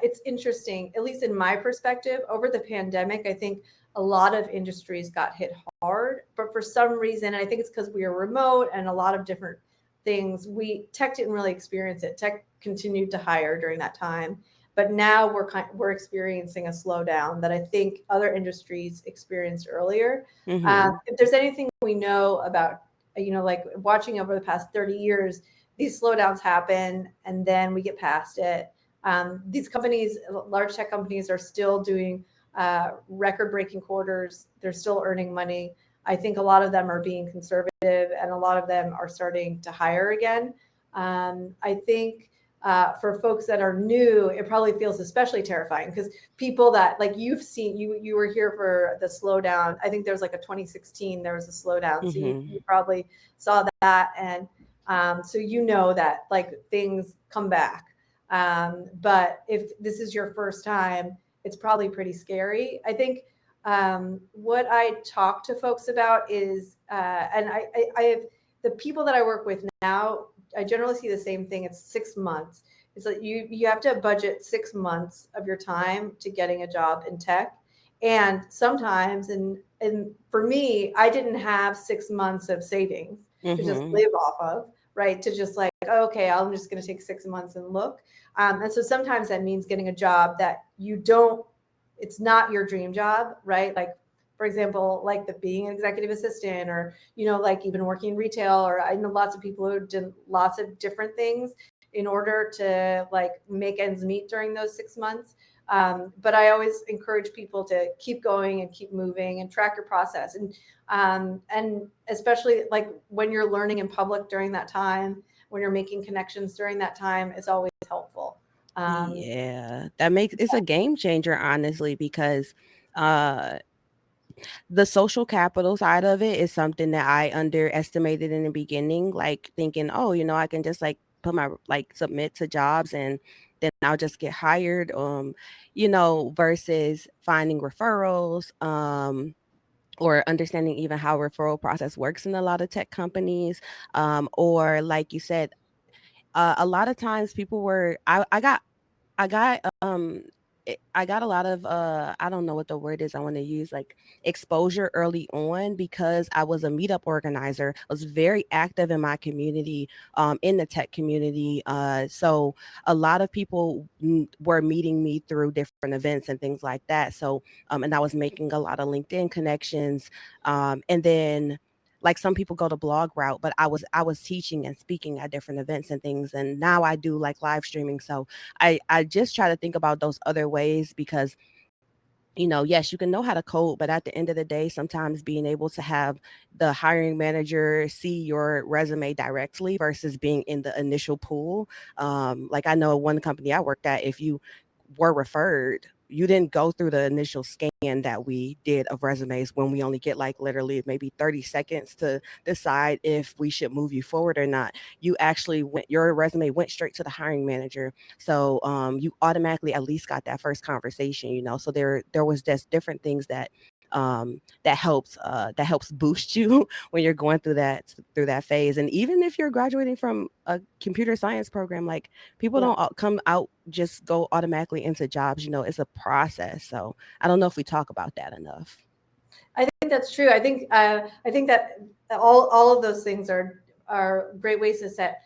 C: it's interesting, at least in my perspective, over the pandemic, I think a lot of industries got hit hard, but for some reason, and I think it's because we are remote and a lot of different things, tech didn't really experience it. Tech continued to hire during that time. But now we're experiencing a slowdown that I think other industries experienced earlier. If there's anything we know about, like watching over the past 30 years, these slowdowns happen and then we get past it. These companies, large tech companies, are still doing record-breaking quarters. They're still earning money. I think a lot of them are being conservative and a lot of them are starting to hire again. I think for folks that are new, it probably feels especially terrifying because people that, like, you've seen, you were here for the slowdown. I think there was like a 2016, there was a slowdown. So you probably saw that. And so that like things come back. But if this is your first time, it's probably pretty scary. I think what I talk to folks about is, and I have the people that I work with now, I generally see the same thing. It's 6 months. It's like you have to budget 6 months of your time to getting a job in tech. And sometimes, and for me, I didn't have 6 months of savings to just live off of, right? To just like, okay, I'm just going to take 6 months and look. And so sometimes that means getting a job that it's not your dream job, right? Like, for example, like being an executive assistant, or, like even working in retail, or I know lots of people who did lots of different things in order to like make ends meet during those 6 months. But I always encourage people to keep going and keep moving and track your process. And especially like when you're learning in public during that time, when you're making connections during that time, it's always helpful.
B: Yeah, it's a game changer, honestly, because the social capital side of it is something that I underestimated in the beginning, like thinking, oh, I can just like put my submit to jobs and then I'll just get hired, versus finding referrals, or understanding even how referral process works in a lot of tech companies, or like you said, a lot of times people were I got I got a lot of I don't know what the word is I want to use, like exposure early on, because I was a meetup organizer. I was very active in my community, in the tech community. So a lot of people were meeting me through different events and things like that. So and I was making a lot of LinkedIn connections. And then like some people go the blog route, but I was teaching and speaking at different events and things, and now I do like live streaming. So I just try to think about those other ways, because yes, you can know how to code, but at the end of the day, sometimes being able to have the hiring manager see your resume directly versus being in the initial pool. Like I know one company I worked at, if you were referred, you didn't go through the initial scan that we did of resumes, when we only get like literally maybe 30 seconds to decide if we should move you forward or not. Your resume went straight to the hiring manager. So you automatically at least got that first conversation, so there was just different things that helps boost you when you're going through that phase. And even if you're graduating from a computer science program, like people don't come out, just go automatically into jobs. It's a process. So I don't know if we talk about that enough.
C: I think that's true. I think that all of those things are great ways to set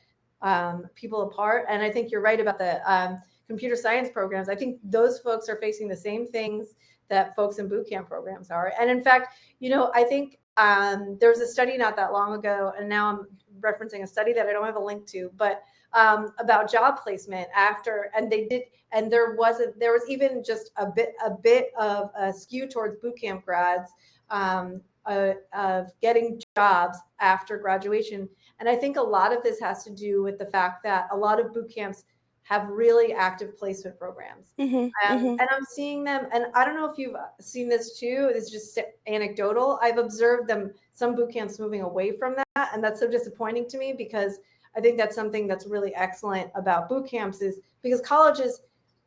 C: people apart. And I think you're right about the computer science programs. I think those folks are facing the same things that folks in bootcamp programs are. And in fact, I think there was a study not that long ago, and now I'm referencing a study that I don't have a link to, but about job placement after, and they did, and there was even just a bit of a skew towards bootcamp grads of getting jobs after graduation. And I think a lot of this has to do with the fact that a lot of boot camps have really active placement programs. And I'm seeing them, and I don't know if you've seen this too, it's just anecdotal. I've observed some boot camps moving away from that. And that's so disappointing to me, because I think that's something that's really excellent about boot camps, is because colleges,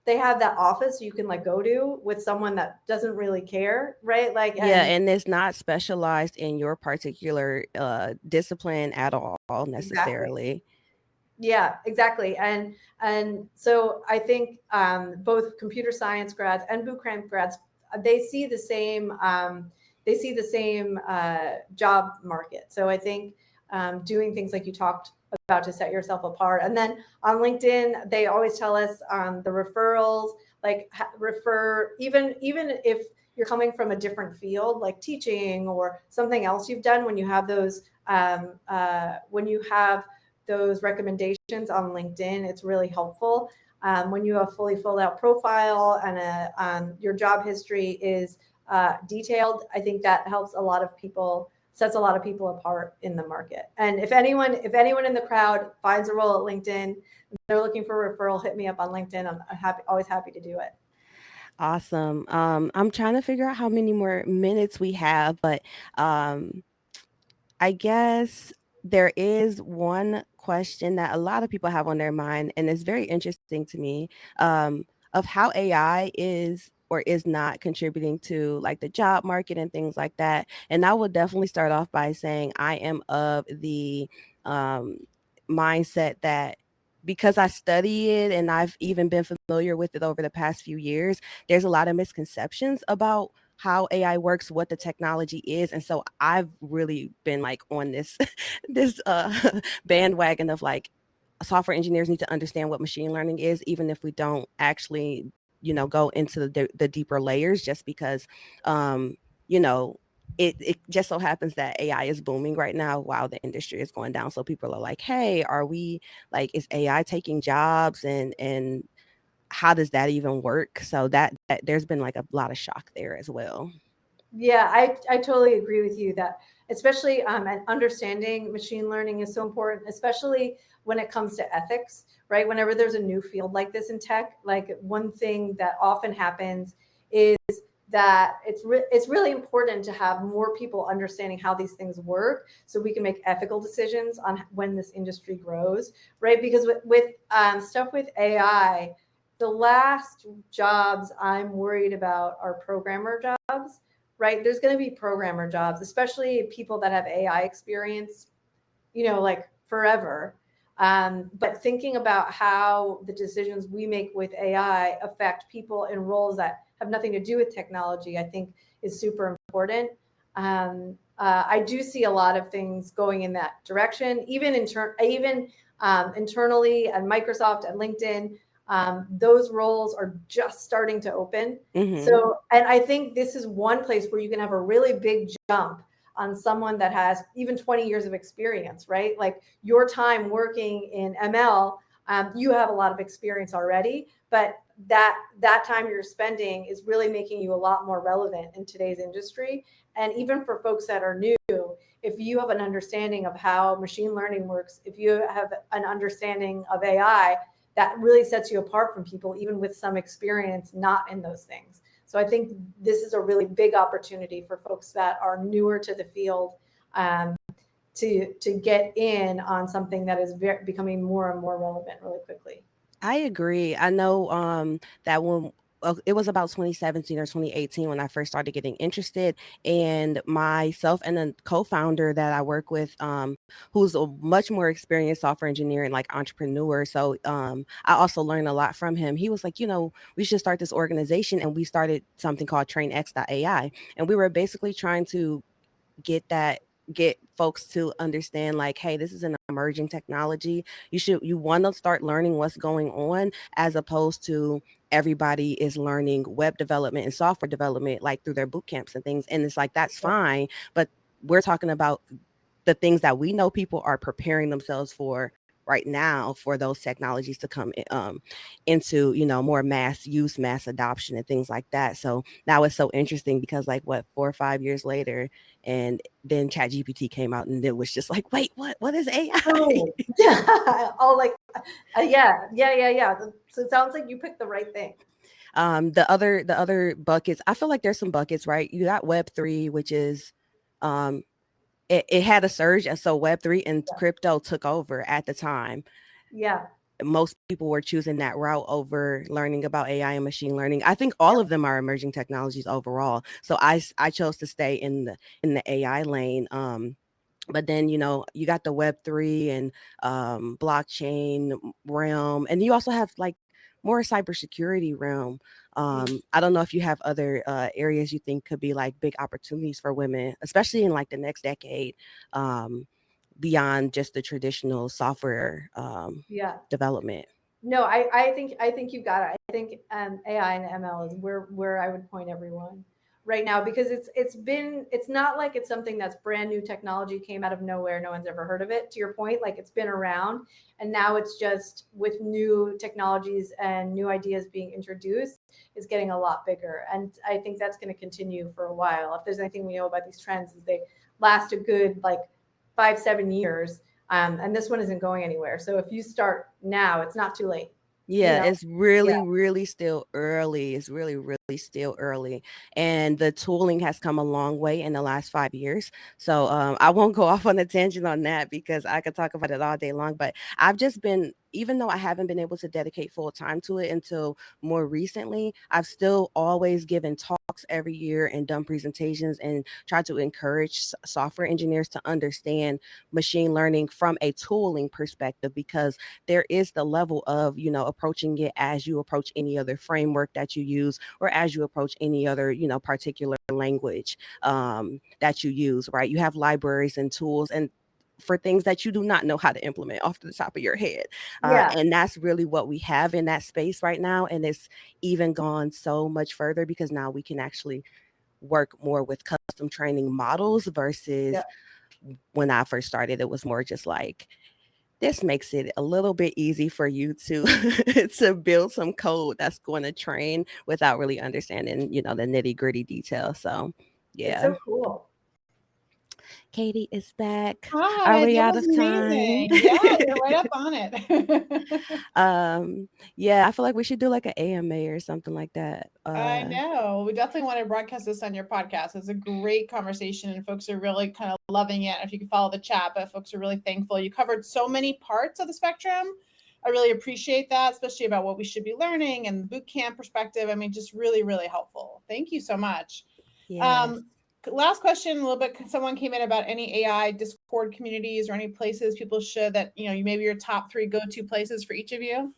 C: they have that office you can like go to with someone that doesn't really care, right? Like,
B: and it's not specialized in your particular discipline at all necessarily.
C: Exactly. Yeah, exactly. And so I think both computer science grads and bootcamp grads, they see the same job market. So I think doing things like you talked about to set yourself apart. And then on LinkedIn, they always tell us the referrals, like refer, even if you're coming from a different field, like teaching or something else you've done, when you have those recommendations on LinkedIn, it's really helpful. When you have fully filled out profile and your job history is detailed, I think that helps sets a lot of people apart in the market. And if anyone in the crowd finds a role at LinkedIn, they're looking for a referral, hit me up on LinkedIn. I'm always happy to do it.
B: Awesome. I'm trying to figure out how many more minutes we have, but I guess there is one question that a lot of people have on their mind, and it's very interesting to me, of how AI is or is not contributing to like the job market and things like that. And I would definitely start off by saying I am of the mindset that because I study it and I've even been familiar with it over the past few years, there's a lot of misconceptions about how AI works, what the technology is. And so I've really been like on this this bandwagon of like software engineers need to understand what machine learning is, even if we don't actually, go into the deeper layers, just because you know, it just so happens that AI is booming right now while the industry is going down. So people are like, hey, are we like, is AI taking jobs, and how does that even work? So that there's been like a lot of shock there as well.
C: Yeah, I totally agree with you that especially and understanding machine learning is so important, especially when it comes to ethics, right? Whenever there's a new field like this in tech, like one thing that often happens is that it's really important to have more people understanding how these things work so we can make ethical decisions on when this industry grows, right? Because with stuff with AI, the last jobs I'm worried about are programmer jobs, right? There's going to be programmer jobs, especially people that have AI experience, like forever. But thinking about how the decisions we make with AI affect people in roles that have nothing to do with technology, I think is super important. I do see a lot of things going in that direction, even internally at Microsoft and LinkedIn. Those roles are just starting to open.
B: Mm-hmm.
C: So, and I think this is one place where you can have a really big jump on someone that has even 20 years of experience, right? Like your time working in ML, you have a lot of experience already, but that time you're spending is really making you a lot more relevant in today's industry. And even for folks that are new, if you have an understanding of how machine learning works, if you have an understanding of AI, that really sets you apart from people, even with some experience not in those things. So I think this is a really big opportunity for folks that are newer to the field to get in on something that is becoming more and more relevant really quickly.
B: I agree. I know that when it was about 2017 or 2018 when I first started getting interested, and myself and a co-founder that I work with, who's a much more experienced software engineer and like entrepreneur. So I also learned a lot from him. He was like, we should start this organization, and we started something called TrainX.ai, and we were basically trying to get folks to understand like, hey, this is an emerging technology. You want to start learning what's going on, as opposed to everybody is learning web development and software development like through their boot camps and things, and it's like, that's fine, but we're talking about the things that we know people are preparing themselves for right now, for those technologies to come into more mass use, mass adoption, and things like that. So now it's so interesting because like 4 or 5 years later, and then ChatGPT came out, and it was just like, wait, what is AI?
C: Oh, yeah. Oh, like yeah. So it sounds like you picked the right thing.
B: The other buckets, I feel like there's some buckets, right? You got Web3, which is it had a surge, and so Web3 and crypto took over at the time.
C: Yeah.
B: Most people were choosing that route over learning about AI and machine learning. I think all of them are emerging technologies overall. So I chose to stay in the AI lane. But then, you got the Web3 and blockchain realm, and you also have like more cybersecurity realm. I don't know if you have other areas you think could be like big opportunities for women, especially in like the next decade, beyond just the traditional software development.
C: No, I think you've got it. I think AI and ML is where I would point everyone right now, because it's not like it's something that's brand new technology, came out of nowhere, no one's ever heard of it. To your point, like it's been around, and now it's just with new technologies and new ideas being introduced, it's getting a lot bigger. And I think that's going to continue for a while. If there's anything we know about these trends, is they last a good like 5-7 years. And this one isn't going anywhere. So if you start now, it's not too late.
B: Yeah, it's really still early. It's really still early. And the tooling has come a long way in the last 5 years. So I won't go off on a tangent on that because I could talk about it all day long. But I've just been even though I haven't been able to dedicate full time to it until more recently, I've still always given talks every year and done presentations and tried to encourage software engineers to understand machine learning from a tooling perspective, because there is the level of, you know, approaching it as you approach any other framework that you use, or as you approach any other, you know, particular language that you use, right? You have libraries and tools and for things that you do not know how to implement off the top of your head.
C: Yeah.
B: And that's really what we have in that space right now. And it's even gone so much further because now we can actually work more with custom training models versus when I first started, it was more just like, this makes it a little bit easy for you to to build some code that's going to train without really understanding, you know, the nitty gritty details. So yeah.
C: It's so cool.
B: Katie is back.
A: Hi,
B: Are we
A: that
B: out
A: was
B: of time?
A: amazing. Yeah, you're right up on it.
B: Yeah, I feel like we should do like an AMA or something like that.
A: I know. We definitely want to broadcast this on your podcast. It's a great conversation, and folks are really kind of loving it. If you can follow the chat, but folks are really thankful. You covered so many parts of the spectrum. I really appreciate that, especially about what we should be learning and the boot camp perspective. I mean, just really, really helpful. Thank you so much.
B: Yes.
A: Last question, a little bit. Someone came in about any AI Discord communities or any places people should that, you know, maybe your top 3 go-to places for each of you.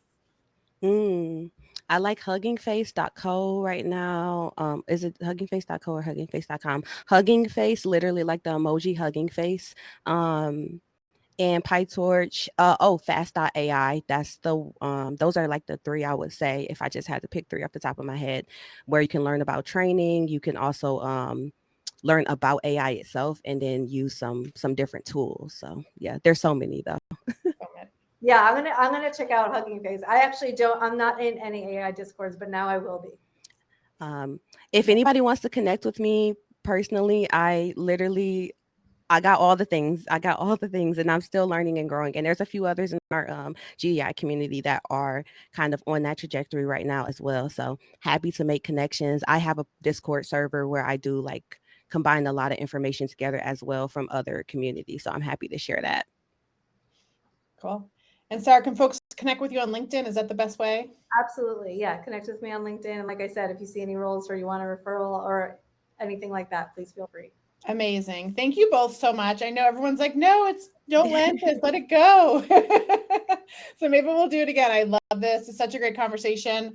B: I like huggingface.co right now. Is it huggingface.co or huggingface.com? Hugging Face, literally like the emoji hugging face. And PyTorch, fast.ai. That's the those are like the 3 I would say if I just had to pick 3 off the top of my head, where you can learn about training. You can also learn about AI itself and then use some different tools. So yeah, there's so many though.
C: Yeah, I'm gonna check out Hugging Face. I'm not in any AI Discords, but now I will be.
B: If anybody wants to connect with me personally, I got all the things. And I'm still learning and growing. And there's a few others in our GDI community that are kind of on that trajectory right now as well. So happy to make connections. I have a Discord server where I do like combine a lot of information together as well from other communities. So I'm happy to share that.
A: Cool. And Sara, can folks connect with you on LinkedIn? Is that the best way?
C: Absolutely. Yeah. Connect with me on LinkedIn. And like I said, if you see any roles or you want a referral or anything like that, please feel free.
A: Amazing. Thank you both so much. I know everyone's like, no, don't land this, let it go. So maybe we'll do it again. I love this. It's such a great conversation.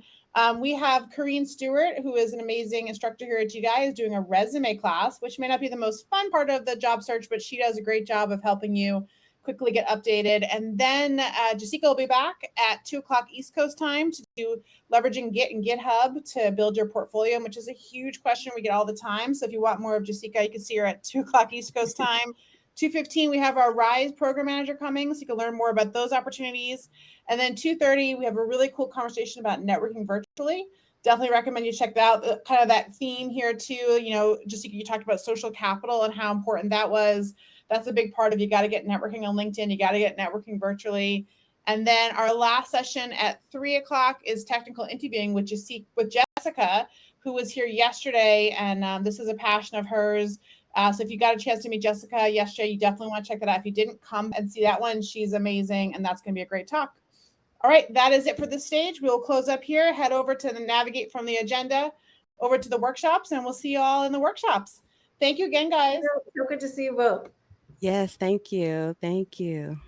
A: We have Corrine Stewart, who is an amazing instructor here at GDI, is doing a resume class, which may not be the most fun part of the job search, but she does a great job of helping you quickly get updated. And then Jessica will be back at 2:00 East Coast time to do leveraging Git and GitHub to build your portfolio, which is a huge question we get all the time. So if you want more of Jessica, you can see her at 2:00 East Coast time. 2:15, we have our Rise program manager coming, so you can learn more about those opportunities. And then 2:30, we have a really cool conversation about networking virtually. Definitely recommend you check that out. Kind of that theme here too. You know, Jessica, you talked about social capital and how important that was. That's a big part of you got to get networking on LinkedIn. You got to get networking virtually. And then our last session at 3:00 is technical interviewing with Jessica, who was here yesterday. And this is a passion of hers. So if you got a chance to meet Jessica yesterday, you definitely want to check that out. If you didn't, come and see that one. She's amazing. And that's going to be a great talk. All right, that is it for this stage. We'll close up here, head over to the navigate from the agenda over to the workshops, and we'll see you all in the workshops. Thank you again, guys.
C: So good to see you both.
B: Yes, thank you. Thank you.